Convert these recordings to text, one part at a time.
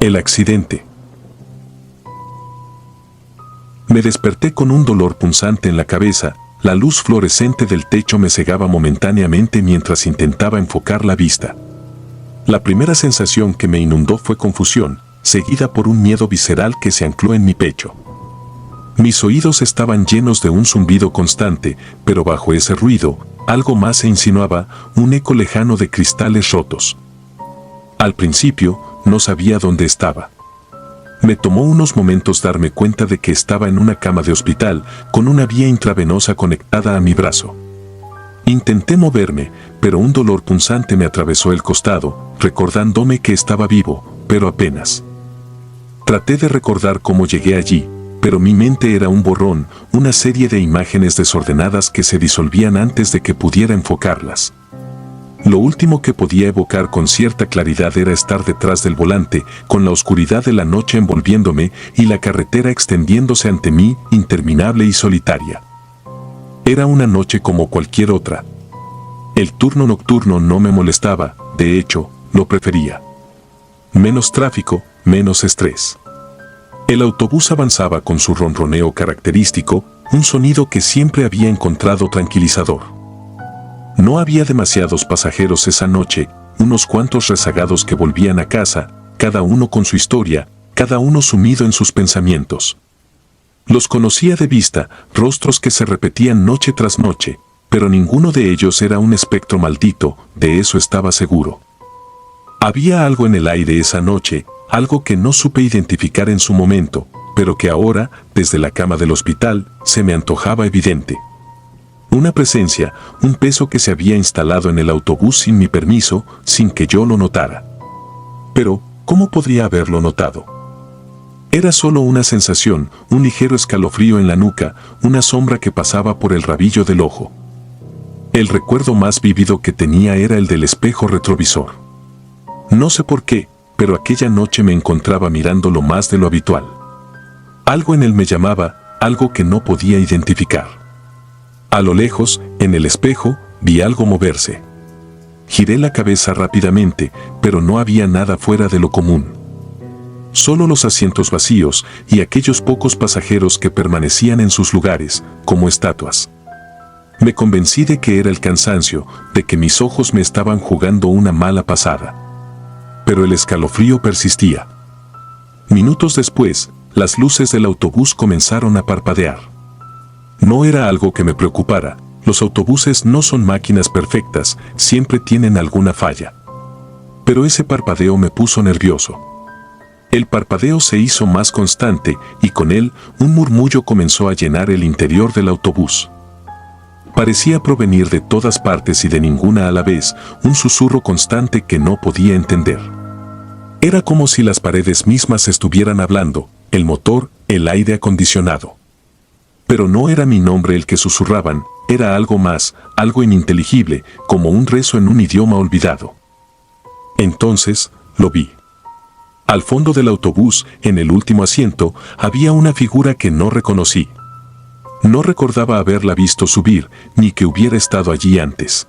El accidente. Me desperté con un dolor punzante en la cabeza. La luz fluorescente del techo me cegaba momentáneamente mientras intentaba enfocar la vista. La primera sensación que me inundó fue confusión, seguida por un miedo visceral que se ancló en mi pecho. Mis oídos estaban llenos de un zumbido constante, pero bajo ese ruido, algo más se insinuaba, un eco lejano de cristales rotos. Al principio, no sabía dónde estaba. Me tomó unos momentos darme cuenta de que estaba en una cama de hospital, con una vía intravenosa conectada a mi brazo. Intenté moverme, pero un dolor punzante me atravesó el costado, recordándome que estaba vivo, pero apenas. Traté de recordar cómo llegué allí, pero mi mente era un borrón, una serie de imágenes desordenadas que se disolvían antes de que pudiera enfocarlas. Lo último que podía evocar con cierta claridad era estar detrás del volante, con la oscuridad de la noche envolviéndome y la carretera extendiéndose ante mí, interminable y solitaria. Era una noche como cualquier otra. El turno nocturno no me molestaba, de hecho, lo prefería. Menos tráfico, menos estrés. El autobús avanzaba con su ronroneo característico, un sonido que siempre había encontrado tranquilizador. No había demasiados pasajeros esa noche, unos cuantos rezagados que volvían a casa, cada uno con su historia, cada uno sumido en sus pensamientos. Los conocía de vista, rostros que se repetían noche tras noche, pero ninguno de ellos era un espectro maldito, de eso estaba seguro. Había algo en el aire esa noche, algo que no supe identificar en su momento, pero que ahora, desde la cama del hospital, se me antojaba evidente. Una presencia, un peso que se había instalado en el autobús sin mi permiso, sin que yo lo notara. Pero, ¿cómo podría haberlo notado? Era solo una sensación, un ligero escalofrío en la nuca, una sombra que pasaba por el rabillo del ojo. El recuerdo más vívido que tenía era el del espejo retrovisor. No sé por qué, pero aquella noche me encontraba mirándolo más de lo habitual. Algo en él me llamaba, algo que no podía identificar. A lo lejos, en el espejo, vi algo moverse. Giré la cabeza rápidamente, pero no había nada fuera de lo común. Solo los asientos vacíos y aquellos pocos pasajeros que permanecían en sus lugares, como estatuas. Me convencí de que era el cansancio, de que mis ojos me estaban jugando una mala pasada. Pero el escalofrío persistía. Minutos después, las luces del autobús comenzaron a parpadear. No era algo que me preocupara, los autobuses no son máquinas perfectas, siempre tienen alguna falla. Pero ese parpadeo me puso nervioso. El parpadeo se hizo más constante y con él un murmullo comenzó a llenar el interior del autobús. Parecía provenir de todas partes y de ninguna a la vez, un susurro constante que no podía entender. Era como si las paredes mismas estuvieran hablando, el motor, el aire acondicionado. Pero no era mi nombre el que susurraban, era algo más, algo ininteligible, como un rezo en un idioma olvidado. Entonces, lo vi. Al fondo del autobús, en el último asiento, había una figura que no reconocí. No recordaba haberla visto subir, ni que hubiera estado allí antes.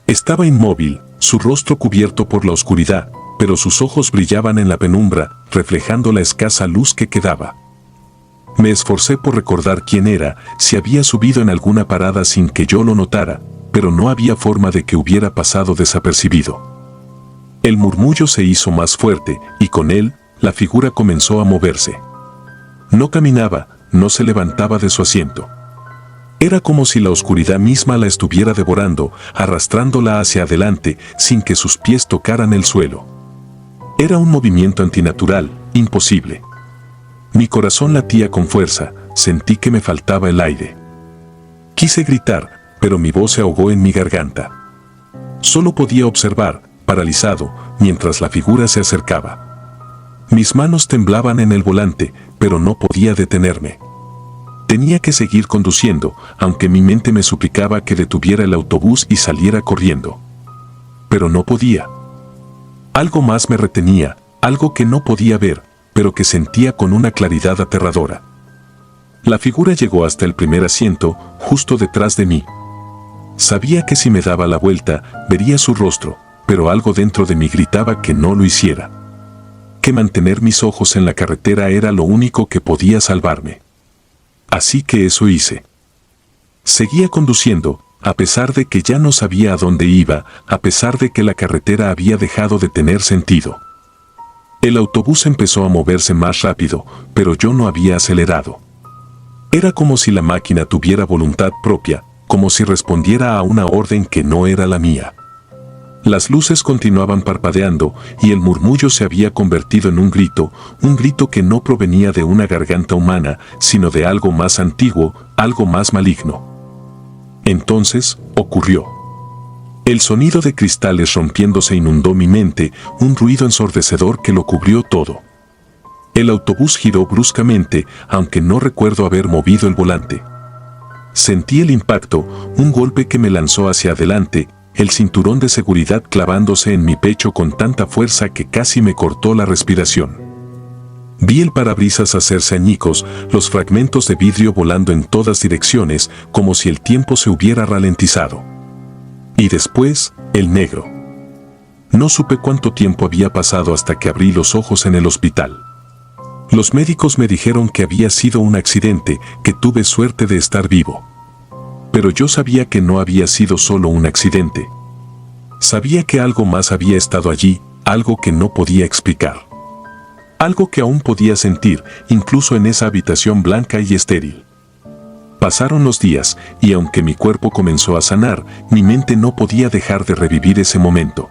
Estaba inmóvil, su rostro cubierto por la oscuridad, pero sus ojos brillaban en la penumbra, reflejando la escasa luz que quedaba. Me esforcé por recordar quién era, si había subido en alguna parada sin que yo lo notara, pero no había forma de que hubiera pasado desapercibido. El murmullo se hizo más fuerte, y con él, la figura comenzó a moverse. No caminaba, no se levantaba de su asiento. Era como si la oscuridad misma la estuviera devorando, arrastrándola hacia adelante, sin que sus pies tocaran el suelo. Era un movimiento antinatural, imposible. Mi corazón latía con fuerza, sentí que me faltaba el aire. Quise gritar, pero mi voz se ahogó en mi garganta. Solo podía observar, paralizado, mientras la figura se acercaba. Mis manos temblaban en el volante, pero no podía detenerme. Tenía que seguir conduciendo, aunque mi mente me suplicaba que detuviera el autobús y saliera corriendo. Pero no podía. Algo más me retenía, algo que no podía ver, pero que sentía con una claridad aterradora. La figura llegó hasta el primer asiento, justo detrás de mí. Sabía que si me daba la vuelta, vería su rostro, pero algo dentro de mí gritaba que no lo hiciera. que mantener mis ojos en la carretera era lo único que podía salvarme. Así que eso hice. Seguía conduciendo, a pesar de que ya no sabía a dónde iba, a pesar de que la carretera había dejado de tener sentido. El autobús empezó a moverse más rápido, pero yo no había acelerado. Era como si la máquina tuviera voluntad propia, como si respondiera a una orden que no era la mía. Las luces continuaban parpadeando y el murmullo se había convertido en un grito que no provenía de una garganta humana, sino de algo más antiguo, algo más maligno. Entonces, ocurrió. El sonido de cristales rompiéndose inundó mi mente, un ruido ensordecedor que lo cubrió todo. El autobús giró bruscamente, aunque no recuerdo haber movido el volante. Sentí el impacto, un golpe que me lanzó hacia adelante, el cinturón de seguridad clavándose en mi pecho con tanta fuerza que casi me cortó la respiración. Vi el parabrisas hacerse añicos, los fragmentos de vidrio volando en todas direcciones, como si el tiempo se hubiera ralentizado. Y después, el negro. No supe cuánto tiempo había pasado hasta que abrí los ojos en el hospital. Los médicos me dijeron que había sido un accidente, que tuve suerte de estar vivo. Pero yo sabía que no había sido solo un accidente. Sabía que algo más había estado allí, algo que no podía explicar. Algo que aún podía sentir, incluso en esa habitación blanca y estéril. Pasaron los días, y aunque mi cuerpo comenzó a sanar, mi mente no podía dejar de revivir ese momento.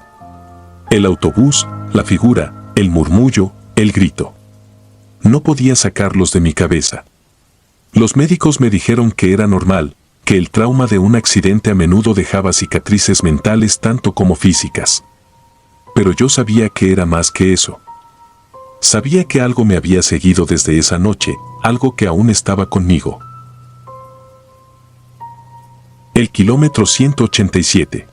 El autobús, la figura, el murmullo, el grito. No podía sacarlos de mi cabeza. Los médicos me dijeron que era normal, que el trauma de un accidente a menudo dejaba cicatrices mentales tanto como físicas. Pero yo sabía que era más que eso. Sabía que algo me había seguido desde esa noche, algo que aún estaba conmigo. El kilómetro 187.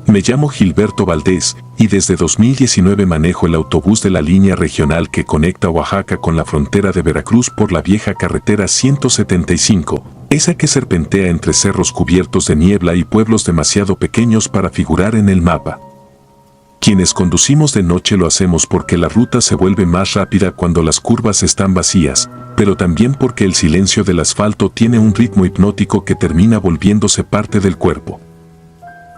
Me llamo Gilberto Valdés y desde 2019 manejo el autobús de la línea regional que conecta Oaxaca con la frontera de Veracruz por la vieja carretera 175, esa que serpentea entre cerros cubiertos de niebla y pueblos demasiado pequeños para figurar en el mapa. Quienes conducimos de noche lo hacemos porque la ruta se vuelve más rápida cuando las curvas están vacías, pero también porque el silencio del asfalto tiene un ritmo hipnótico que termina volviéndose parte del cuerpo.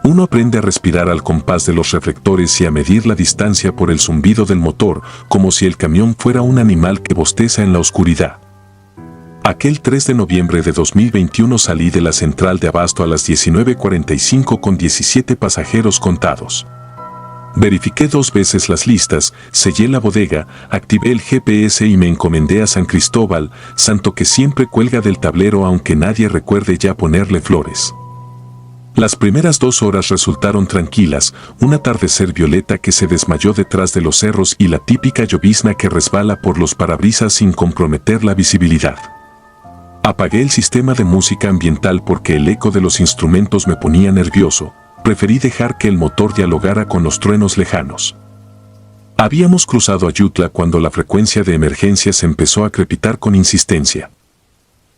Uno aprende a respirar al compás de los reflectores y a medir la distancia por el zumbido del motor, como si el camión fuera un animal que bosteza en la oscuridad. Aquel 3 de noviembre de 2021 salí de la central de abasto a las 19:45 con 17 pasajeros contados. Verifiqué 2 veces las listas, sellé la bodega, activé el GPS y me encomendé a San Cristóbal, santo que siempre cuelga del tablero aunque nadie recuerde ya ponerle flores. Las primeras 2 horas resultaron tranquilas, un atardecer violeta que se desmayó detrás de los cerros y la típica llovizna que resbala por los parabrisas sin comprometer la visibilidad. Apagué el sistema de música ambiental porque el eco de los instrumentos me ponía nervioso, preferí dejar que el motor dialogara con los truenos lejanos. Habíamos cruzado Ayutla cuando la frecuencia de emergencias empezó a crepitar con insistencia.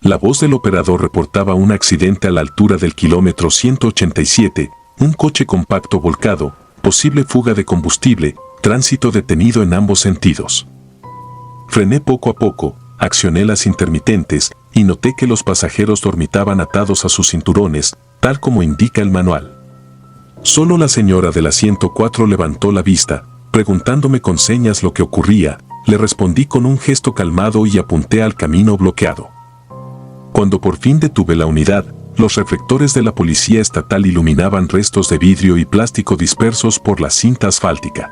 La voz del operador reportaba un accidente a la altura del kilómetro 187, un coche compacto volcado, posible fuga de combustible, tránsito detenido en ambos sentidos. Frené poco a poco, accioné las intermitentes y noté que los pasajeros dormitaban atados a sus cinturones, tal como indica el manual. Solo la señora del asiento 4 levantó la vista, preguntándome con señas lo que ocurría. Le respondí con un gesto calmado y apunté al camino bloqueado. Cuando por fin detuve la unidad, los reflectores de la policía estatal iluminaban restos de vidrio y plástico dispersos por la cinta asfáltica.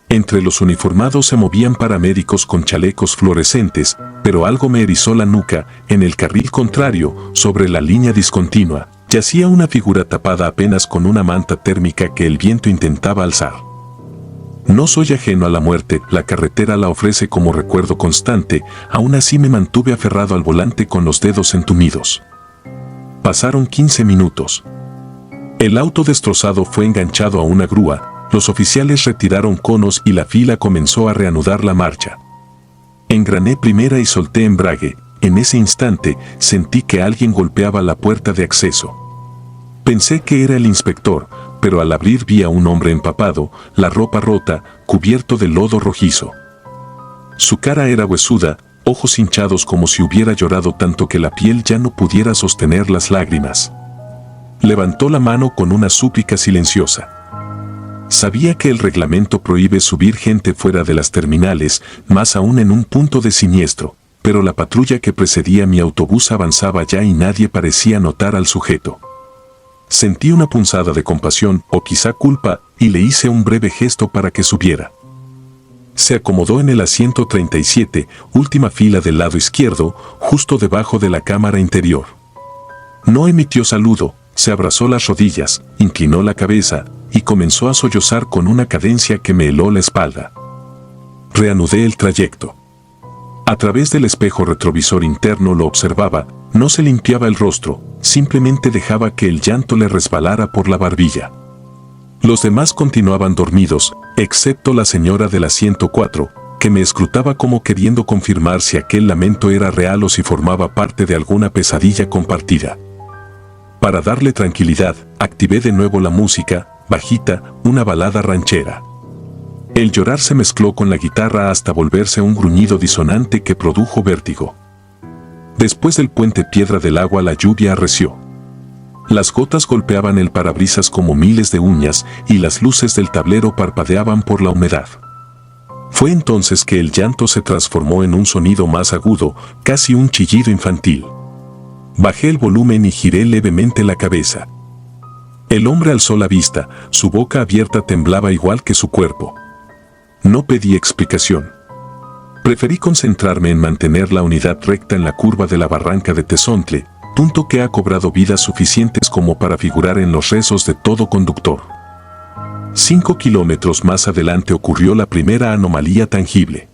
Entre los uniformados se movían paramédicos con chalecos fluorescentes, pero algo me erizó la nuca. En el carril contrario, sobre la línea discontinua, yacía una figura tapada apenas con una manta térmica que el viento intentaba alzar. No soy ajeno a la muerte, la carretera la ofrece como recuerdo constante, aún así me mantuve aferrado al volante con los dedos entumidos. Pasaron 15 minutos. El auto destrozado fue enganchado a una grúa, los oficiales retiraron conos y la fila comenzó a reanudar la marcha. Engrané primera y solté embrague. En ese instante sentí que alguien golpeaba la puerta de acceso. Pensé que era el inspector, pero al abrir vi a un hombre empapado, la ropa rota, cubierto de lodo rojizo. Su cara era huesuda, ojos hinchados como si hubiera llorado tanto que la piel ya no pudiera sostener las lágrimas. Levantó la mano con una súplica silenciosa. Sabía que el reglamento prohíbe subir gente fuera de las terminales, más aún en un punto de siniestro, pero la patrulla que precedía mi autobús avanzaba ya y nadie parecía notar al sujeto. Sentí una punzada de compasión, o quizá culpa, y le hice un breve gesto para que subiera. Se acomodó en el asiento 37, última fila del lado izquierdo, justo debajo de la cámara interior. No emitió saludo, se abrazó las rodillas, inclinó la cabeza, y comenzó a sollozar con una cadencia que me heló la espalda. Reanudé el trayecto. A través del espejo retrovisor interno lo observaba, no se limpiaba el rostro, simplemente dejaba que el llanto le resbalara por la barbilla. Los demás continuaban dormidos, excepto la señora del asiento 4, que me escrutaba como queriendo confirmar si aquel lamento era real o si formaba parte de alguna pesadilla compartida. Para darle tranquilidad, activé de nuevo la música, bajita, una balada ranchera. El llorar se mezcló con la guitarra hasta volverse un gruñido disonante que produjo vértigo. Después del puente Piedra del Agua la lluvia arreció. Las gotas golpeaban el parabrisas como miles de uñas y las luces del tablero parpadeaban por la humedad. Fue entonces que el llanto se transformó en un sonido más agudo, casi un chillido infantil. Bajé el volumen y giré levemente la cabeza. El hombre alzó la vista, su boca abierta temblaba igual que su cuerpo. No pedí explicación. Preferí concentrarme en mantener la unidad recta en la curva de la barranca de Tezontle, punto que ha cobrado vidas suficientes como para figurar en los rezos de todo conductor. 5 kilómetros más adelante ocurrió la primera anomalía tangible.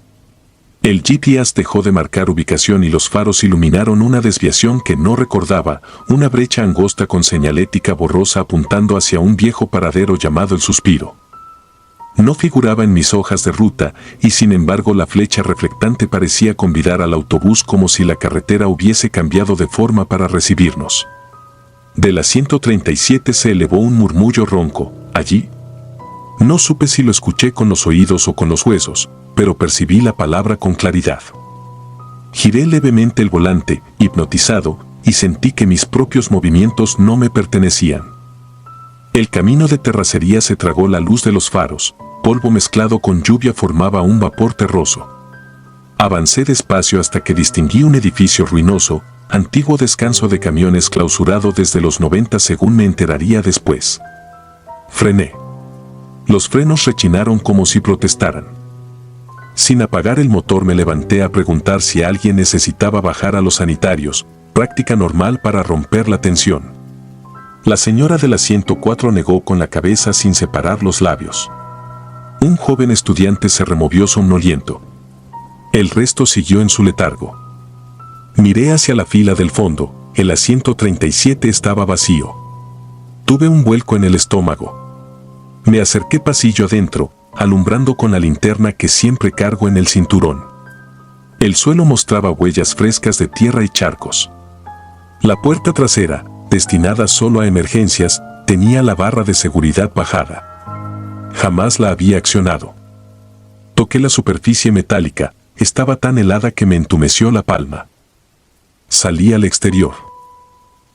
El GPS dejó de marcar ubicación y los faros iluminaron una desviación que no recordaba, una brecha angosta con señalética borrosa apuntando hacia un viejo paradero llamado El Suspiro. No figuraba en mis hojas de ruta, y sin embargo la flecha reflectante parecía convidar al autobús como si la carretera hubiese cambiado de forma para recibirnos. Del asiento 37 se elevó un murmullo ronco, allí. No supe si lo escuché con los oídos o con los huesos, pero percibí la palabra con claridad. Giré levemente el volante, hipnotizado, y sentí que mis propios movimientos no me pertenecían. El camino de terracería se tragó la luz de los faros, polvo mezclado con lluvia formaba un vapor terroso. Avancé despacio hasta que distinguí un edificio ruinoso, antiguo descanso de camiones clausurado desde los 90 según me enteraría después. Frené. Los frenos rechinaron como si protestaran. Sin apagar el motor me levanté a preguntar si alguien necesitaba bajar a los sanitarios, práctica normal para romper la tensión. La señora del asiento 4 negó con la cabeza sin separar los labios. Un joven estudiante se removió somnoliento. El resto siguió en su letargo. Miré hacia la fila del fondo, el asiento 37 estaba vacío. Tuve un vuelco en el estómago. Me acerqué pasillo adentro, alumbrando con la linterna que siempre cargo en el cinturón. El suelo mostraba huellas frescas de tierra y charcos. La puerta trasera, destinada solo a emergencias, tenía la barra de seguridad bajada. Jamás la había accionado. Toqué la superficie metálica, estaba tan helada que me entumeció la palma. Salí al exterior.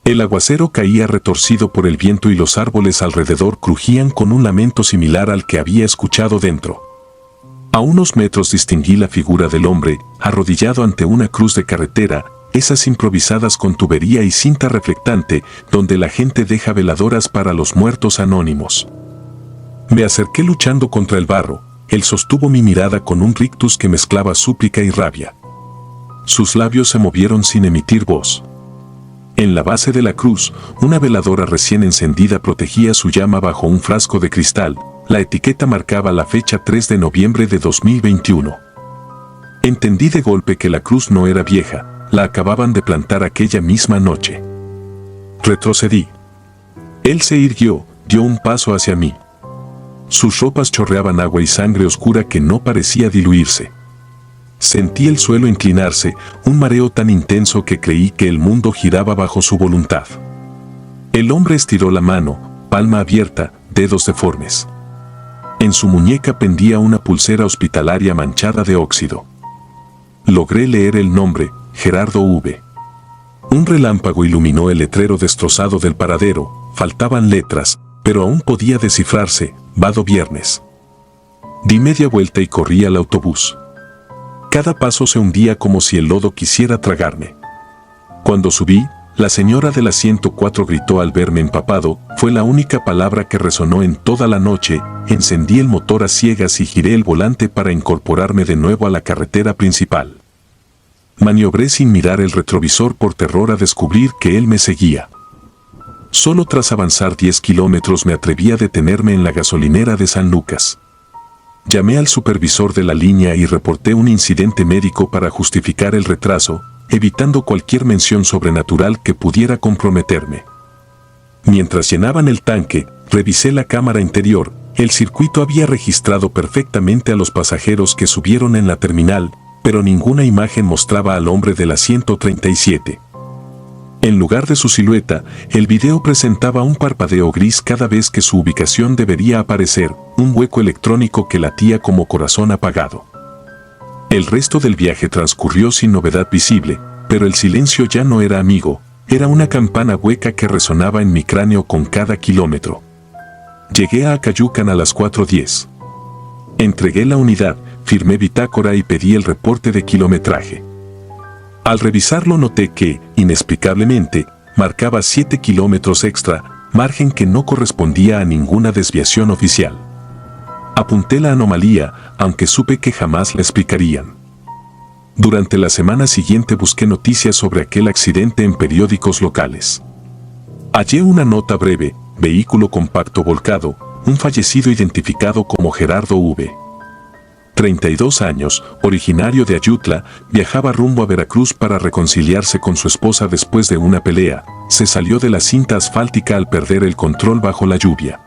El aguacero caía retorcido por el viento y los árboles alrededor crujían con un lamento similar al que había escuchado dentro. A unos metros distinguí la figura del hombre, arrodillado ante una cruz de carretera, esas improvisadas con tubería y cinta reflectante, donde la gente deja veladoras para los muertos anónimos. Me acerqué luchando contra el barro, él sostuvo mi mirada con un rictus que mezclaba súplica y rabia. Sus labios se movieron sin emitir voz. En la base de la cruz, una veladora recién encendida protegía su llama bajo un frasco de cristal. La etiqueta marcaba la fecha 3 de noviembre de 2021. Entendí de golpe que la cruz no era vieja, la acababan de plantar aquella misma noche. Retrocedí. Él se irguió, dio un paso hacia mí. Sus ropas chorreaban agua y sangre oscura que no parecía diluirse. Sentí el suelo inclinarse, un mareo tan intenso que creí que el mundo giraba bajo su voluntad. El hombre estiró la mano, palma abierta, dedos deformes. En su muñeca pendía una pulsera hospitalaria manchada de óxido. Logré leer el nombre, Gerardo V. Un relámpago iluminó el letrero destrozado del paradero, faltaban letras, pero aún podía descifrarse, Vado Viernes. Di media vuelta y corrí al autobús. Cada paso se hundía como si el lodo quisiera tragarme. Cuando subí, la señora de la 104 gritó al verme empapado, fue la única palabra que resonó en toda la noche. Encendí el motor a ciegas y giré el volante para incorporarme de nuevo a la carretera principal. Maniobré sin mirar el retrovisor por terror a descubrir que él me seguía. Solo tras avanzar 10 kilómetros me atreví a detenerme en la gasolinera de San Lucas. Llamé al supervisor de la línea y reporté un incidente médico para justificar el retraso, evitando cualquier mención sobrenatural que pudiera comprometerme. Mientras llenaban el tanque, revisé la cámara interior. El circuito había registrado perfectamente a los pasajeros que subieron en la terminal, pero ninguna imagen mostraba al hombre de la 137. En lugar de su silueta, el video presentaba un parpadeo gris cada vez que su ubicación debería aparecer, un hueco electrónico que latía como corazón apagado. El resto del viaje transcurrió sin novedad visible, pero el silencio ya no era amigo, era una campana hueca que resonaba en mi cráneo con cada kilómetro. Llegué a Acayucan a las 4:10. Entregué la unidad, firmé bitácora y pedí el reporte de kilometraje. Al revisarlo noté que, inexplicablemente, marcaba 7 kilómetros extra, margen que no correspondía a ninguna desviación oficial. Apunté la anomalía, aunque supe que jamás la explicarían. Durante la semana siguiente busqué noticias sobre aquel accidente en periódicos locales. Hallé una nota breve, vehículo compacto volcado, un fallecido identificado como Gerardo V. 32 años, originario de Ayutla, viajaba rumbo a Veracruz para reconciliarse con su esposa después de una pelea. Se salió de la cinta asfáltica al perder el control bajo la lluvia.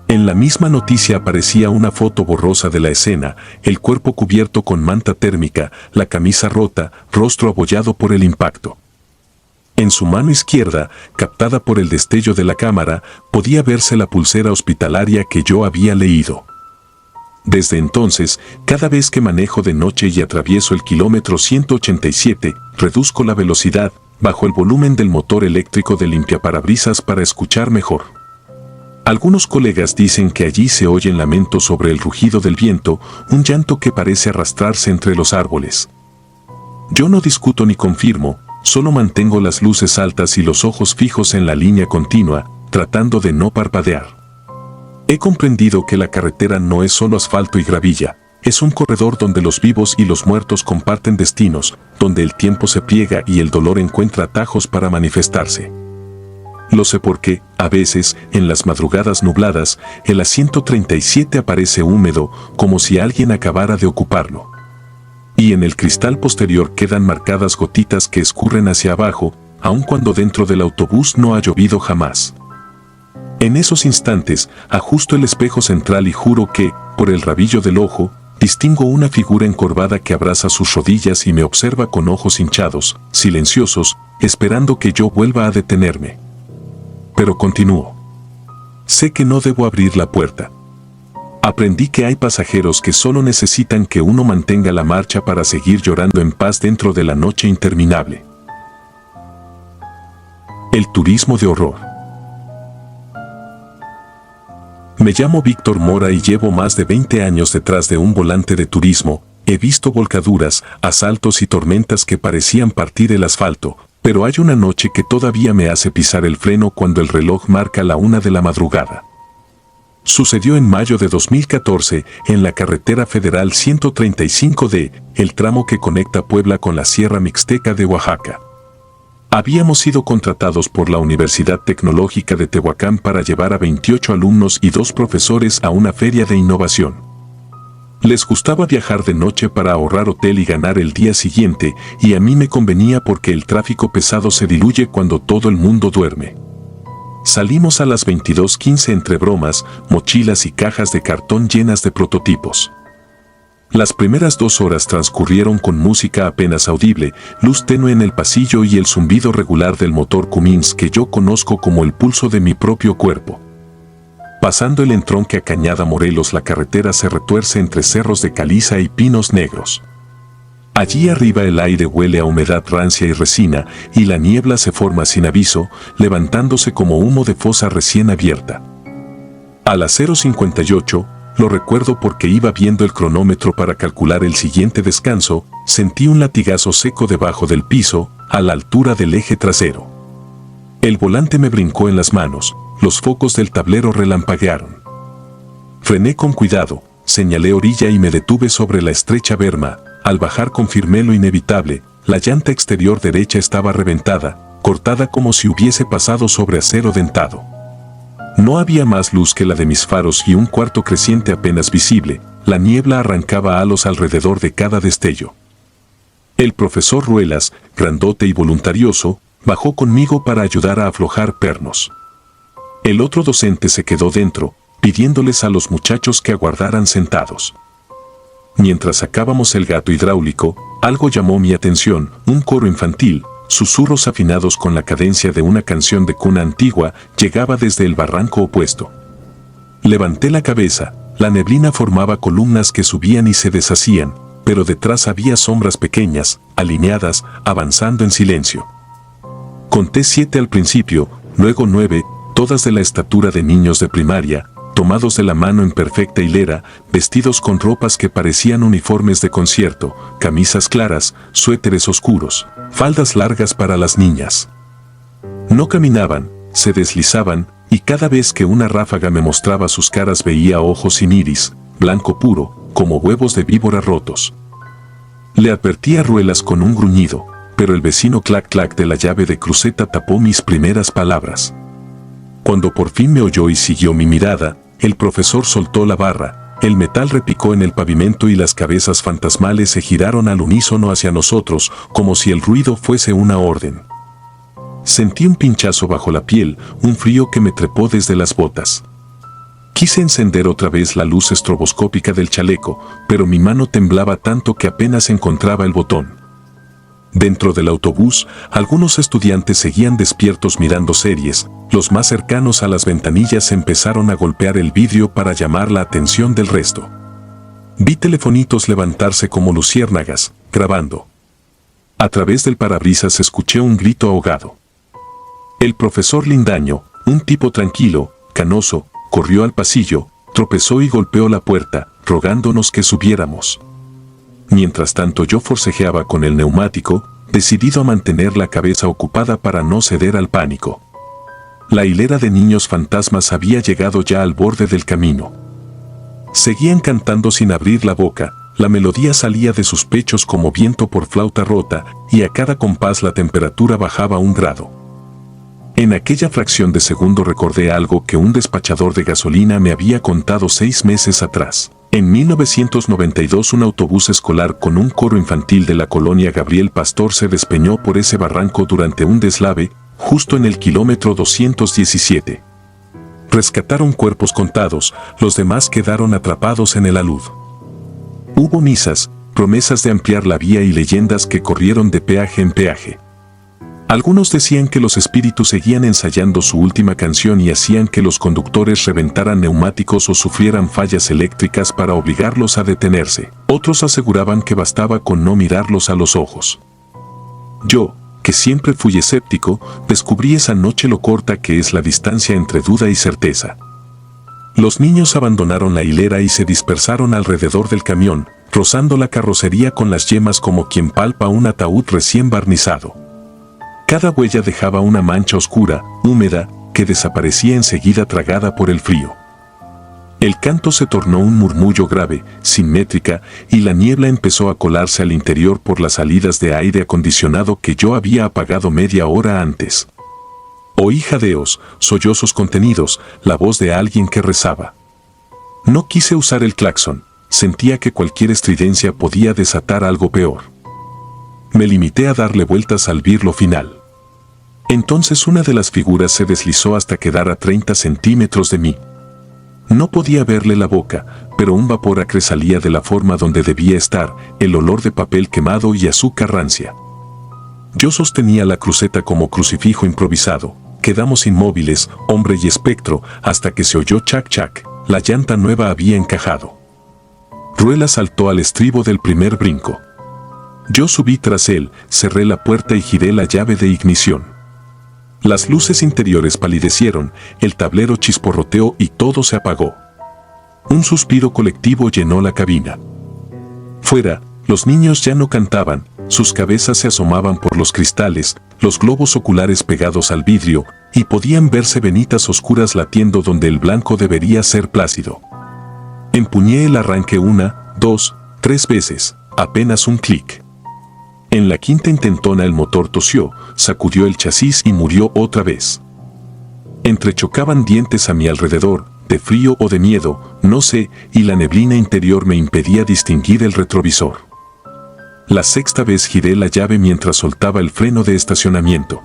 En la misma noticia aparecía una foto borrosa de la escena, el cuerpo cubierto con manta térmica, la camisa rota, rostro abollado por el impacto. En su mano izquierda, captada por el destello de la cámara, podía verse la pulsera hospitalaria que yo había leído. Desde entonces, cada vez que manejo de noche y atravieso el kilómetro 187, reduzco la velocidad, bajo el volumen del motor eléctrico de limpiaparabrisas para escuchar mejor. Algunos colegas dicen que allí se oyen lamentos sobre el rugido del viento, un llanto que parece arrastrarse entre los árboles. Yo no discuto ni confirmo, solo mantengo las luces altas y los ojos fijos en la línea continua, tratando de no parpadear. He comprendido que la carretera no es solo asfalto y gravilla, es un corredor donde los vivos y los muertos comparten destinos, donde el tiempo se pliega y el dolor encuentra atajos para manifestarse. Lo sé porque, a veces, en las madrugadas nubladas, el asiento 37 aparece húmedo, como si alguien acabara de ocuparlo. Y en el cristal posterior quedan marcadas gotitas que escurren hacia abajo, aun cuando dentro del autobús no ha llovido jamás. En esos instantes, ajusto el espejo central y juro que, por el rabillo del ojo, distingo una figura encorvada que abraza sus rodillas y me observa con ojos hinchados, silenciosos, esperando que yo vuelva a detenerme. Pero continúo. Sé que no debo abrir la puerta. Aprendí que hay pasajeros que solo necesitan que uno mantenga la marcha para seguir llorando en paz dentro de la noche interminable. El turismo de horror. Me llamo Víctor Mora y llevo más de 20 años detrás de un volante de turismo. He visto volcaduras, asaltos y tormentas que parecían partir el asfalto, pero hay una noche que todavía me hace pisar el freno cuando el reloj marca la 1 de la madrugada. Sucedió en mayo de 2014 en la carretera federal 135D, el tramo que conecta Puebla con la Sierra Mixteca de Oaxaca. Habíamos sido contratados por la Universidad Tecnológica de Tehuacán para llevar a 28 alumnos y 2 profesores a una feria de innovación. Les gustaba viajar de noche para ahorrar hotel y ganar el día siguiente, y a mí me convenía porque el tráfico pesado se diluye cuando todo el mundo duerme. Salimos a las 22:15 entre bromas, mochilas y cajas de cartón llenas de prototipos. Las primeras 2 horas transcurrieron con música apenas audible, luz tenue en el pasillo y el zumbido regular del motor Cummins que yo conozco como el pulso de mi propio cuerpo. Pasando el entronque a Cañada Morelos, la carretera se retuerce entre cerros de caliza y pinos negros. Allí arriba el aire huele a humedad rancia y resina, y la niebla se forma sin aviso, levantándose como humo de fosa recién abierta. A las 0:58, lo recuerdo porque iba viendo el cronómetro para calcular el siguiente descanso, sentí un latigazo seco debajo del piso, a la altura del eje trasero. El volante me brincó en las manos, los focos del tablero relampaguearon. Frené con cuidado, señalé orilla y me detuve sobre la estrecha berma. Al bajar confirmé lo inevitable, la llanta exterior derecha estaba reventada, cortada como si hubiese pasado sobre acero dentado. No había más luz que la de mis faros y un cuarto creciente apenas visible, la niebla arrancaba halos alrededor de cada destello. El profesor Ruelas, grandote y voluntarioso, bajó conmigo para ayudar a aflojar pernos. El otro docente se quedó dentro, pidiéndoles a los muchachos que aguardaran sentados. Mientras sacábamos el gato hidráulico, algo llamó mi atención, un coro infantil, susurros afinados con la cadencia de una canción de cuna antigua, llegaba desde el barranco opuesto. Levanté la cabeza, la neblina formaba columnas que subían y se deshacían, pero detrás había sombras pequeñas, alineadas, avanzando en silencio. Conté 7 al principio, luego 9, todas de la estatura de niños de primaria, tomados de la mano en perfecta hilera, vestidos con ropas que parecían uniformes de concierto, camisas claras, suéteres oscuros, faldas largas para las niñas. No caminaban, se deslizaban, y cada vez que una ráfaga me mostraba sus caras veía ojos sin iris, blanco puro, como huevos de víbora rotos. Le advertí a Ruelas con un gruñido, pero el vecino clac-clac de la llave de cruceta tapó mis primeras palabras. Cuando por fin me oyó y siguió mi mirada, el profesor soltó la barra, el metal repicó en el pavimento y las cabezas fantasmales se giraron al unísono hacia nosotros, como si el ruido fuese una orden. Sentí un pinchazo bajo la piel, un frío que me trepó desde las botas. Quise encender otra vez la luz estroboscópica del chaleco, pero mi mano temblaba tanto que apenas encontraba el botón. Dentro del autobús, algunos estudiantes seguían despiertos mirando series, los más cercanos a las ventanillas empezaron a golpear el vidrio para llamar la atención del resto. Vi telefonitos levantarse como luciérnagas, grabando. A través del parabrisas escuché un grito ahogado. El profesor Lindaño, un tipo tranquilo, canoso, corrió al pasillo, tropezó y golpeó la puerta, rogándonos que subiéramos. Mientras tanto yo forcejeaba con el neumático, decidido a mantener la cabeza ocupada para no ceder al pánico. La hilera de niños fantasmas había llegado ya al borde del camino. Seguían cantando sin abrir la boca, la melodía salía de sus pechos como viento por flauta rota, y a cada compás la temperatura bajaba 1 grado. En aquella fracción de segundo recordé algo que un despachador de gasolina me había contado 6 meses atrás. En 1992 un autobús escolar con un coro infantil de la colonia Gabriel Pastor se despeñó por ese barranco durante un deslave, justo en el kilómetro 217. Rescataron cuerpos contados, los demás quedaron atrapados en el alud. Hubo misas, promesas de ampliar la vía y leyendas que corrieron de peaje en peaje. Algunos decían que los espíritus seguían ensayando su última canción y hacían que los conductores reventaran neumáticos o sufrieran fallas eléctricas para obligarlos a detenerse. Otros aseguraban que bastaba con no mirarlos a los ojos. Yo, que siempre fui escéptico, descubrí esa noche lo corta que es la distancia entre duda y certeza. Los niños abandonaron la hilera y se dispersaron alrededor del camión, rozando la carrocería con las yemas como quien palpa un ataúd recién barnizado. Cada huella dejaba una mancha oscura, húmeda, que desaparecía enseguida tragada por el frío. El canto se tornó un murmullo grave, sin métrica, y la niebla empezó a colarse al interior por las salidas de aire acondicionado que yo había apagado media hora antes. Oí jadeos, sollozos contenidos, la voz de alguien que rezaba. No quise usar el claxon, sentía que cualquier estridencia podía desatar algo peor. Me limité a darle vueltas al vir lo final. Entonces una de las figuras se deslizó hasta quedar a 30 centímetros de mí. No podía verle la boca, pero un vapor acre salía de la forma donde debía estar, el olor de papel quemado y azúcar rancia. Yo sostenía la cruceta como crucifijo improvisado, Quedamos inmóviles, hombre y espectro, hasta que se oyó chac chac. La llanta nueva había encajado. Ruela saltó al estribo del primer brinco. Yo subí tras él, cerré la puerta y giré la llave de ignición. Las luces interiores palidecieron, el tablero chisporroteó y todo se apagó. Un suspiro colectivo llenó la cabina. Fuera, los niños ya no cantaban, sus cabezas se asomaban por los cristales, los globos oculares pegados al vidrio, y podían verse venitas oscuras latiendo donde el blanco debería ser plácido. Empuñé el arranque 1, 2, 3 veces, apenas un clic. En la quinta intentona el motor tosió, sacudió el chasis y murió otra vez. Entrechocaban dientes a mi alrededor, de frío o de miedo, no sé, y la neblina interior me impedía distinguir el retrovisor. La sexta vez giré la llave mientras soltaba el freno de estacionamiento.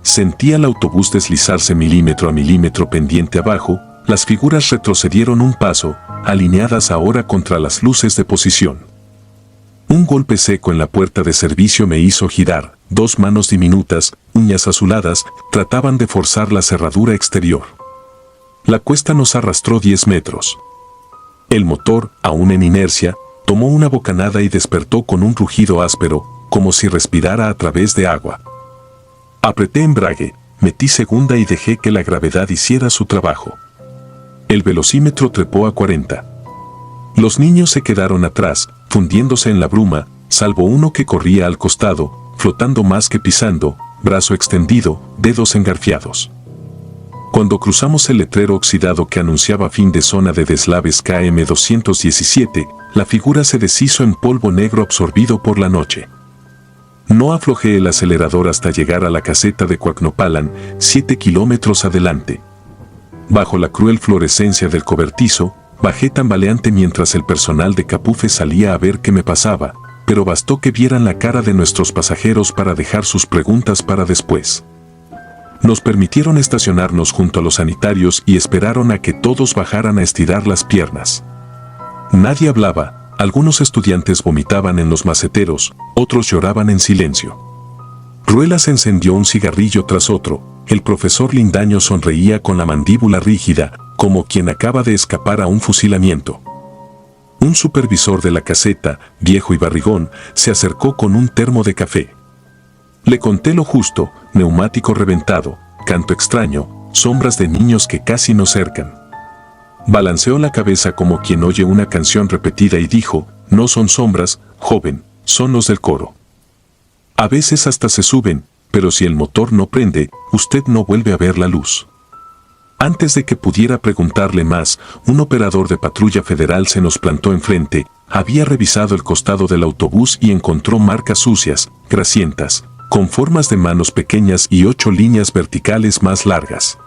Sentía el autobús deslizarse milímetro a milímetro pendiente abajo, las figuras retrocedieron un paso, alineadas ahora contra las luces de posición. Un golpe seco en la puerta de servicio me hizo girar, dos manos diminutas, uñas azuladas, trataban de forzar la cerradura exterior. La cuesta nos arrastró 10 metros. El motor, aún en inercia, tomó una bocanada y despertó con un rugido áspero, como si respirara a través de agua. Apreté embrague, metí segunda y dejé que la gravedad hiciera su trabajo. El velocímetro trepó a 40. Los niños se quedaron atrás, fundiéndose en la bruma, salvo uno que corría al costado, flotando más que pisando, brazo extendido, dedos engarfiados. Cuando cruzamos el letrero oxidado que anunciaba fin de zona de deslaves KM 217, la figura se deshizo en polvo negro absorbido por la noche. No aflojé el acelerador hasta llegar a la caseta de Cuacnopalan, 7 kilómetros adelante. Bajo la cruel fluorescencia del cobertizo, bajé tambaleante mientras el personal de Capufe salía a ver qué me pasaba, pero bastó que vieran la cara de nuestros pasajeros para dejar sus preguntas para después. Nos permitieron estacionarnos junto a los sanitarios y esperaron a que todos bajaran a estirar las piernas. Nadie hablaba, algunos estudiantes vomitaban en los maceteros, otros lloraban en silencio. Ruela se encendió un cigarrillo tras otro, el profesor Lindaño sonreía con la mandíbula rígida, como quien acaba de escapar a un fusilamiento. Un supervisor de la caseta, viejo y barrigón, se acercó con un termo de café. Le conté lo justo, neumático reventado, canto extraño, sombras de niños que casi nos cercan. Balanceó la cabeza como quien oye una canción repetida y dijo, no son sombras, joven, son los del coro. A veces hasta se suben, pero si el motor no prende, usted no vuelve a ver la luz. Antes de que pudiera preguntarle más, un operador de patrulla federal se nos plantó enfrente, había revisado el costado del autobús y encontró marcas sucias, grasientas, con formas de manos pequeñas y 8 líneas verticales más largas.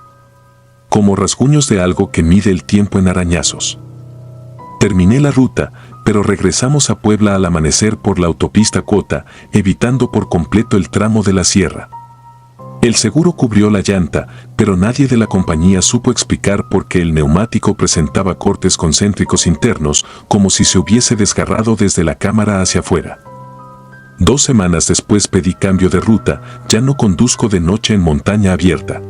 Como rasguños de algo que mide el tiempo en arañazos. Terminé la ruta, pero regresamos a Puebla al amanecer por la autopista Cota, evitando por completo el tramo de la sierra. El seguro cubrió la llanta, pero nadie de la compañía supo explicar por qué el neumático presentaba cortes concéntricos internos, como si se hubiese desgarrado desde la cámara hacia afuera. 2 semanas después pedí cambio de ruta, ya no conduzco de noche en montaña abierta.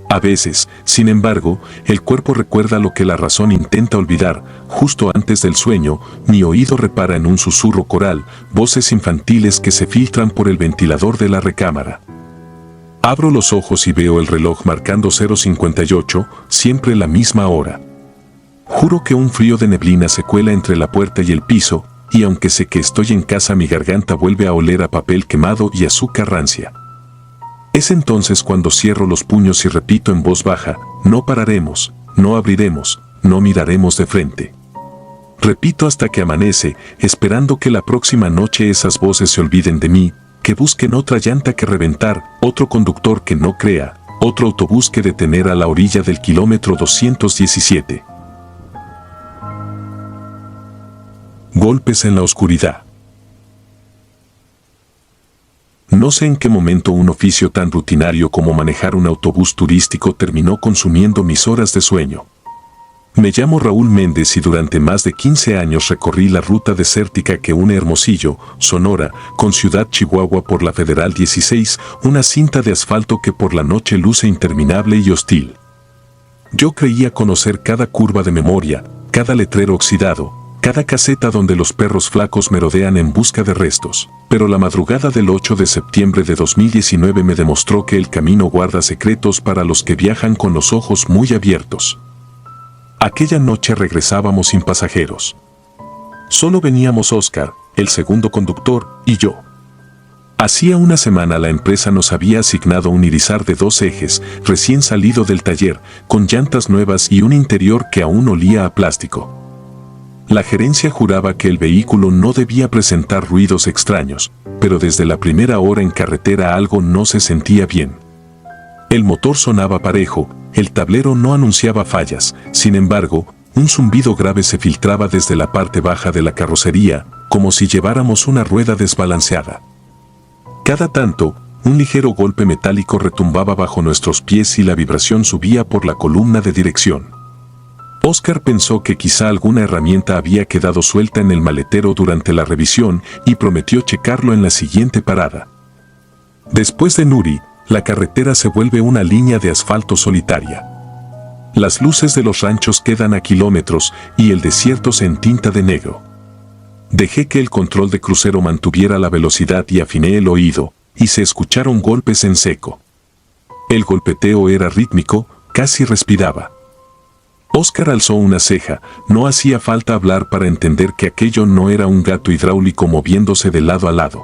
A veces, sin embargo, el cuerpo recuerda lo que la razón intenta olvidar, justo antes del sueño, mi oído repara en un susurro coral, voces infantiles que se filtran por el ventilador de la recámara. Abro los ojos y veo el reloj marcando 0:58, siempre la misma hora. Juro que un frío de neblina se cuela entre la puerta y el piso, y aunque sé que estoy en casa mi garganta vuelve a oler a papel quemado y azúcar rancia. Es entonces cuando cierro los puños y repito en voz baja, no pararemos, no abriremos, no miraremos de frente. Repito hasta que amanece, esperando que la próxima noche esas voces se olviden de mí, que busquen otra llanta que reventar, otro conductor que no crea, otro autobús que detener a la orilla del kilómetro 217. Golpes en la oscuridad. No sé en qué momento un oficio tan rutinario como manejar un autobús turístico terminó consumiendo mis horas de sueño. Me llamo Raúl Méndez y durante más de 15 años recorrí la ruta desértica que une Hermosillo, Sonora, con Ciudad Chihuahua por la Federal 16, una cinta de asfalto que por la noche luce interminable y hostil. Yo creía conocer cada curva de memoria, cada letrero oxidado, cada caseta donde los perros flacos merodean en busca de restos. Pero la madrugada del 8 de septiembre de 2019 me demostró que el camino guarda secretos para los que viajan con los ojos muy abiertos. Aquella noche regresábamos sin pasajeros. Solo veníamos Oscar, el segundo conductor, y yo. Hacía una semana la empresa nos había asignado un Irizar de 2 ejes, recién salido del taller, con llantas nuevas y un interior que aún olía a plástico. La gerencia juraba que el vehículo no debía presentar ruidos extraños, pero desde la primera hora en carretera algo no se sentía bien. El motor sonaba parejo, el tablero no anunciaba fallas, sin embargo, un zumbido grave se filtraba desde la parte baja de la carrocería, como si lleváramos una rueda desbalanceada. Cada tanto, un ligero golpe metálico retumbaba bajo nuestros pies y la vibración subía por la columna de dirección. Oscar pensó que quizá alguna herramienta había quedado suelta en el maletero durante la revisión y prometió checarlo en la siguiente parada. Después de Nuri, la carretera se vuelve una línea de asfalto solitaria. Las luces de los ranchos quedan a kilómetros y el desierto se entinta de negro. Dejé que el control de crucero mantuviera la velocidad y afiné el oído, y se escucharon golpes en seco. El golpeteo era rítmico, casi respiraba. Oscar alzó una ceja, no hacía falta hablar para entender que aquello no era un gato hidráulico moviéndose de lado a lado.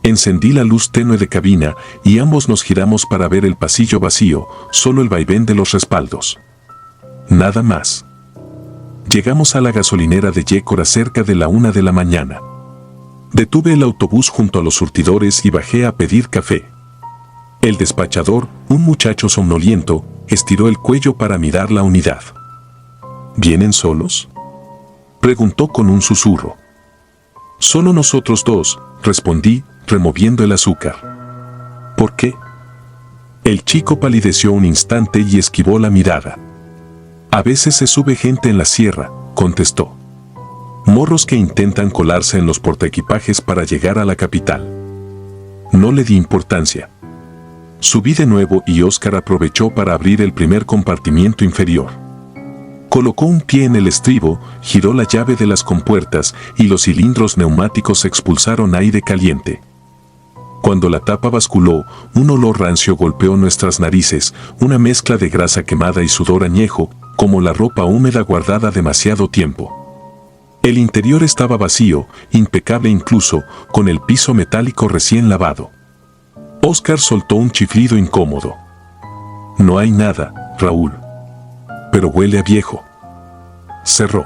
Encendí la luz tenue de cabina y ambos nos giramos para ver el pasillo vacío, solo el vaivén de los respaldos. Nada más. Llegamos a la gasolinera de Yécora cerca de la 1 de la mañana. Detuve el autobús junto a los surtidores y bajé a pedir café. El despachador, un muchacho somnoliento, estiró el cuello para mirar la unidad. ¿Vienen solos?, preguntó con un susurro. Solo nosotros dos, respondí, removiendo el azúcar. ¿Por qué? El chico palideció un instante y esquivó la mirada. A veces se sube gente en la sierra, contestó. Morros que intentan colarse en los portaequipajes para llegar a la capital. No le di importancia. Subí de nuevo y Oscar aprovechó para abrir el primer compartimiento inferior. Colocó un pie en el estribo, giró la llave de las compuertas y los cilindros neumáticos expulsaron aire caliente. Cuando la tapa basculó, un olor rancio golpeó nuestras narices, una mezcla de grasa quemada y sudor añejo, como la ropa húmeda guardada demasiado tiempo. El interior estaba vacío, impecable incluso, con el piso metálico recién lavado. Oscar soltó un chiflido incómodo. No hay nada, Raúl. Pero huele a viejo. Cerró.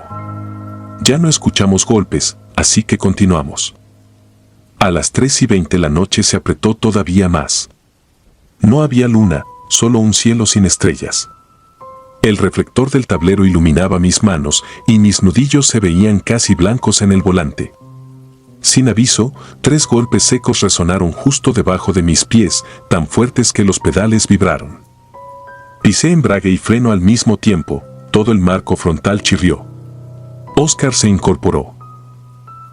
Ya no escuchamos golpes, así que continuamos. A las 3:20 la noche se apretó todavía más. No había luna, solo un cielo sin estrellas. El reflector del tablero iluminaba mis manos y mis nudillos se veían casi blancos en el volante. Sin aviso, 3 golpes secos resonaron justo debajo de mis pies, tan fuertes que los pedales vibraron. Pisé embrague y freno al mismo tiempo, todo el marco frontal chirrió. Oscar se incorporó.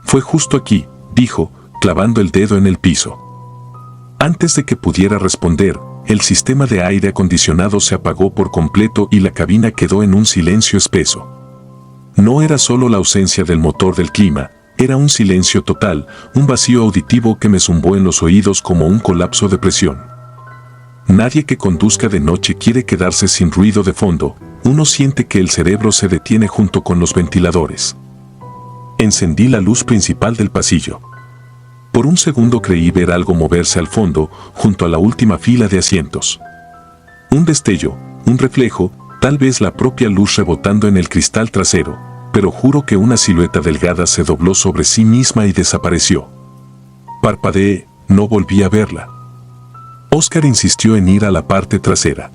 Fue justo aquí, dijo, clavando el dedo en el piso. Antes de que pudiera responder, el sistema de aire acondicionado se apagó por completo y la cabina quedó en un silencio espeso. No era solo la ausencia del motor del clima, era un silencio total, un vacío auditivo que me zumbó en los oídos como un colapso de presión. Nadie que conduzca de noche quiere quedarse sin ruido de fondo, uno siente que el cerebro se detiene junto con los ventiladores. Encendí la luz principal del pasillo. Por un segundo creí ver algo moverse al fondo, junto a la última fila de asientos. Un destello, un reflejo, tal vez la propia luz rebotando en el cristal trasero, pero juro que una silueta delgada se dobló sobre sí misma y desapareció. Parpadeé, no volví a verla. Oscar insistió en ir a la parte trasera.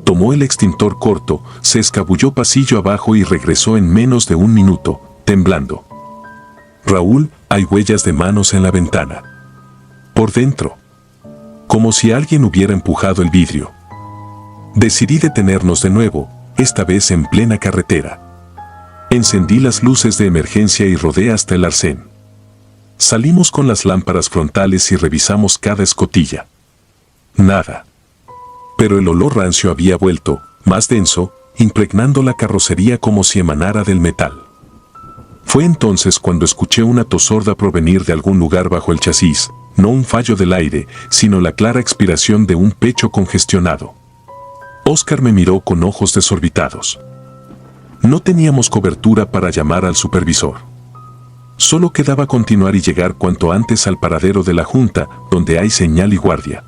Tomó el extintor corto, se escabulló pasillo abajo y regresó en menos de 1 minuto, temblando. Raúl, hay huellas de manos en la ventana. Por dentro. Como si alguien hubiera empujado el vidrio. Decidí detenernos de nuevo, esta vez en plena carretera. Encendí las luces de emergencia y rodé hasta el arcén. Salimos con las lámparas frontales y revisamos cada escotilla. Nada. Pero el olor rancio había vuelto, más denso, impregnando la carrocería como si emanara del metal. Fue entonces cuando escuché una tos sorda provenir de algún lugar bajo el chasis, no un fallo del aire, sino la clara expiración de un pecho congestionado. Óscar me miró con ojos desorbitados. No teníamos cobertura para llamar al supervisor. Solo quedaba continuar y llegar cuanto antes al paradero de la Junta, donde hay señal y guardia.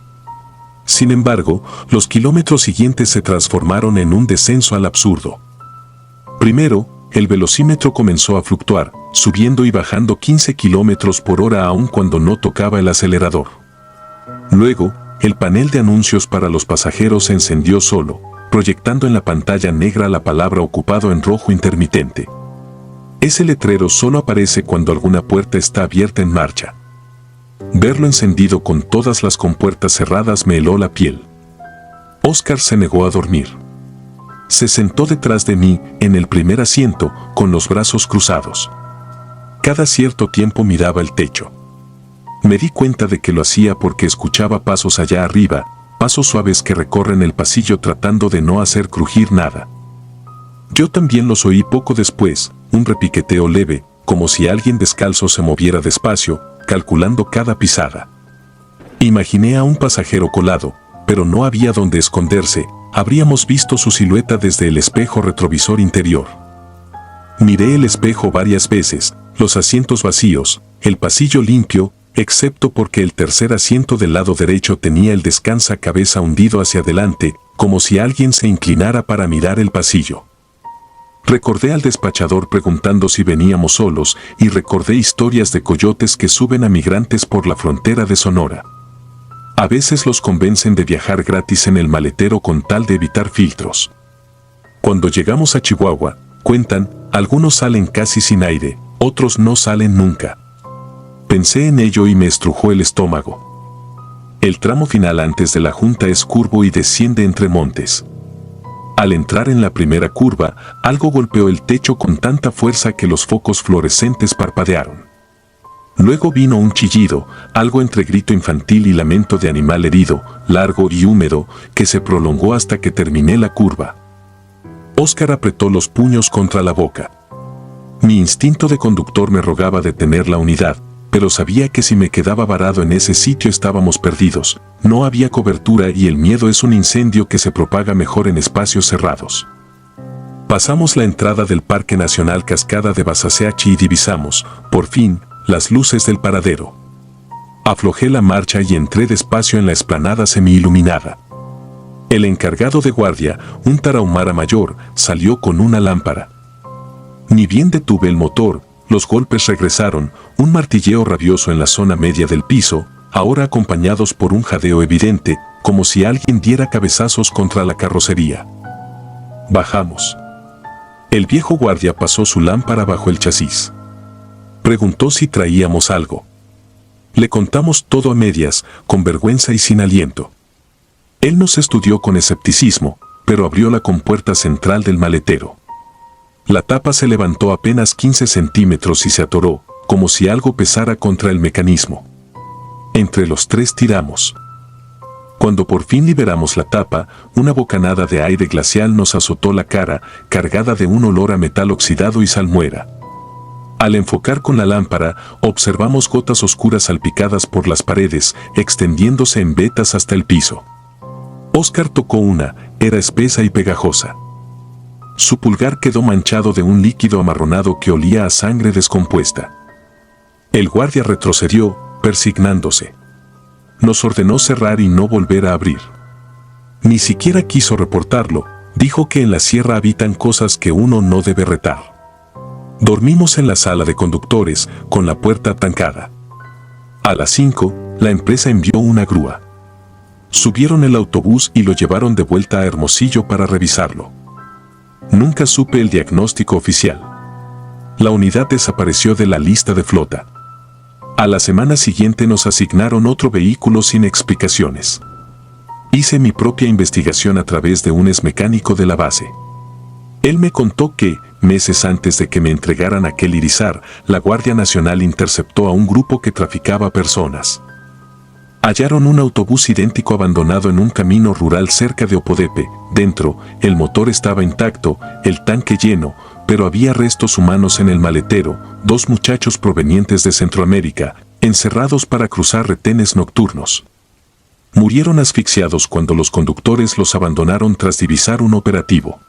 Sin embargo, los kilómetros siguientes se transformaron en un descenso al absurdo. Primero, el velocímetro comenzó a fluctuar, subiendo y bajando 15 kilómetros por hora aun cuando no tocaba el acelerador. Luego, el panel de anuncios para los pasajeros se encendió solo, proyectando en la pantalla negra la palabra ocupado en rojo intermitente. Ese letrero solo aparece cuando alguna puerta está abierta en marcha. Verlo encendido con todas las compuertas cerradas me heló la piel. Óscar se negó a dormir. Se sentó detrás de mí, en el primer asiento, con los brazos cruzados. Cada cierto tiempo miraba el techo. Me di cuenta de que lo hacía porque escuchaba pasos allá arriba, pasos suaves que recorren el pasillo tratando de no hacer crujir nada. Yo también los oí poco después, un repiqueteo leve, como si alguien descalzo se moviera despacio, calculando cada pisada. Imaginé a un pasajero colado, pero no había donde esconderse, habríamos visto su silueta desde el espejo retrovisor interior. Miré el espejo varias veces, los asientos vacíos, el pasillo limpio, excepto porque el tercer asiento del lado derecho tenía el descansa-cabeza hundido hacia adelante, como si alguien se inclinara para mirar el pasillo. Recordé al despachador preguntando si veníamos solos y recordé historias de coyotes que suben a migrantes por la frontera de Sonora. A veces los convencen de viajar gratis en el maletero con tal de evitar filtros. Cuando llegamos a Chihuahua, cuentan, algunos salen casi sin aire, otros no salen nunca. Pensé en ello y me estrujó el estómago. El tramo final antes de la Junta es curvo y desciende entre montes. Al entrar en la primera curva, algo golpeó el techo con tanta fuerza que los focos fluorescentes parpadearon. Luego vino un chillido, algo entre grito infantil y lamento de animal herido, largo y húmedo, que se prolongó hasta que terminé la curva. Óscar apretó los puños contra la boca. Mi instinto de conductor me rogaba detener la unidad, pero sabía que si me quedaba varado en ese sitio estábamos perdidos, no había cobertura y el miedo es un incendio que se propaga mejor en espacios cerrados. Pasamos la entrada del Parque Nacional Cascada de Basaseachi y divisamos, por fin, las luces del paradero. Aflojé la marcha y entré despacio en la explanada semi-iluminada. El encargado de guardia, un tarahumara mayor, salió con una lámpara. Ni bien detuve el motor, los golpes regresaron, un martilleo rabioso en la zona media del piso, ahora acompañados por un jadeo evidente, como si alguien diera cabezazos contra la carrocería. Bajamos. El viejo guardia pasó su lámpara bajo el chasis. Preguntó si traíamos algo. Le contamos todo a medias, con vergüenza y sin aliento. Él nos estudió con escepticismo, pero abrió la compuerta central del maletero. La tapa se levantó apenas 15 centímetros y se atoró, como si algo pesara contra el mecanismo. Entre los tres tiramos. Cuando por fin liberamos la tapa, una bocanada de aire glacial nos azotó la cara, cargada de un olor a metal oxidado y salmuera. Al enfocar con la lámpara, observamos gotas oscuras salpicadas por las paredes, extendiéndose en vetas hasta el piso. Óscar tocó una, era espesa y pegajosa. Su pulgar quedó manchado de un líquido amarronado que olía a sangre descompuesta. El guardia retrocedió, persignándose. Nos ordenó cerrar y no volver a abrir. Ni siquiera quiso reportarlo, dijo que en la sierra habitan cosas que uno no debe retar. Dormimos en la sala de conductores, con la puerta trancada. A las 5, la empresa envió una grúa. Subieron el autobús y lo llevaron de vuelta a Hermosillo para revisarlo. Nunca supe el diagnóstico oficial. La unidad desapareció de la lista de flota. A la semana siguiente nos asignaron otro vehículo sin explicaciones. Hice mi propia investigación a través de un exmecánico de la base. Él me contó que, meses antes de que me entregaran aquel irizar, la Guardia Nacional interceptó a un grupo que traficaba personas. Hallaron un autobús idéntico abandonado en un camino rural cerca de Opodepe. Dentro, el motor estaba intacto, el tanque lleno, pero había restos humanos en el maletero, 2 muchachos provenientes de Centroamérica, encerrados para cruzar retenes nocturnos. Murieron asfixiados cuando los conductores los abandonaron tras divisar un operativo.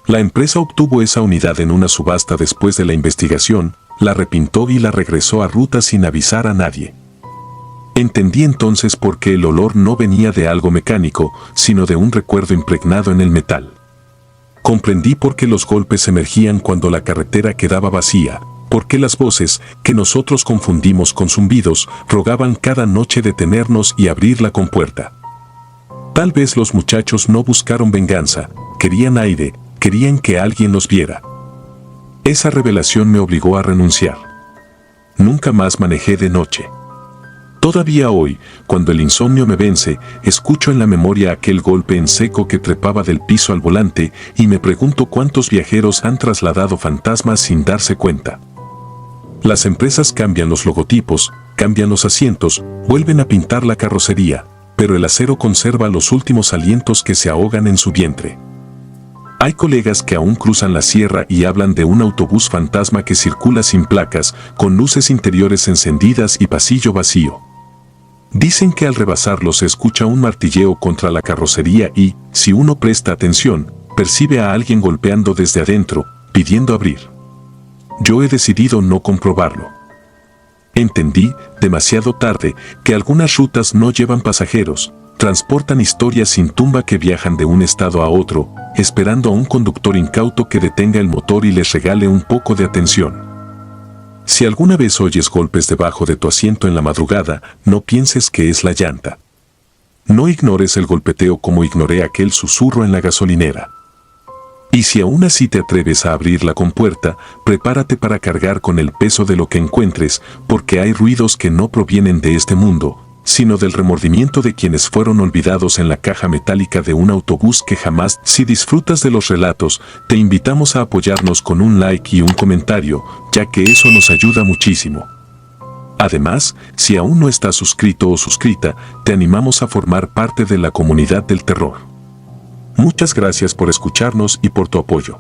La empresa obtuvo esa unidad en una subasta después de la investigación, la repintó y la regresó a ruta sin avisar a nadie. Entendí entonces por qué el olor no venía de algo mecánico, sino de un recuerdo impregnado en el metal. Comprendí por qué los golpes emergían cuando la carretera quedaba vacía, por qué las voces, que nosotros confundimos con zumbidos, rogaban cada noche detenernos y abrir la compuerta. Tal vez los muchachos no buscaron venganza, querían aire, querían que alguien los viera. Esa revelación me obligó a renunciar. Nunca más manejé de noche. Todavía hoy, cuando el insomnio me vence, escucho en la memoria aquel golpe en seco que trepaba del piso al volante y me pregunto cuántos viajeros han trasladado fantasmas sin darse cuenta. Las empresas cambian los logotipos, cambian los asientos, vuelven a pintar la carrocería, pero el acero conserva los últimos alientos que se ahogan en su vientre. Hay colegas que aún cruzan la sierra y hablan de un autobús fantasma que circula sin placas, con luces interiores encendidas y pasillo vacío. Dicen que al rebasarlo se escucha un martilleo contra la carrocería y, si uno presta atención, percibe a alguien golpeando desde adentro, pidiendo abrir. Yo he decidido no comprobarlo. Entendí, demasiado tarde, que algunas rutas no llevan pasajeros, transportan historias sin tumba que viajan de un estado a otro, esperando a un conductor incauto que detenga el motor y les regale un poco de atención. Si alguna vez oyes golpes debajo de tu asiento en la madrugada, no pienses que es la llanta. No ignores el golpeteo como ignoré aquel susurro en la gasolinera. Y si aún así te atreves a abrir la compuerta, prepárate para cargar con el peso de lo que encuentres, porque hay ruidos que no provienen de este mundo, sino del remordimiento de quienes fueron olvidados en la caja metálica de un autobús que jamás. Si disfrutas de los relatos, te invitamos a apoyarnos con un like y un comentario, ya que eso nos ayuda muchísimo. Además, si aún no estás suscrito o suscrita, te animamos a formar parte de la comunidad del terror. Muchas gracias por escucharnos y por tu apoyo.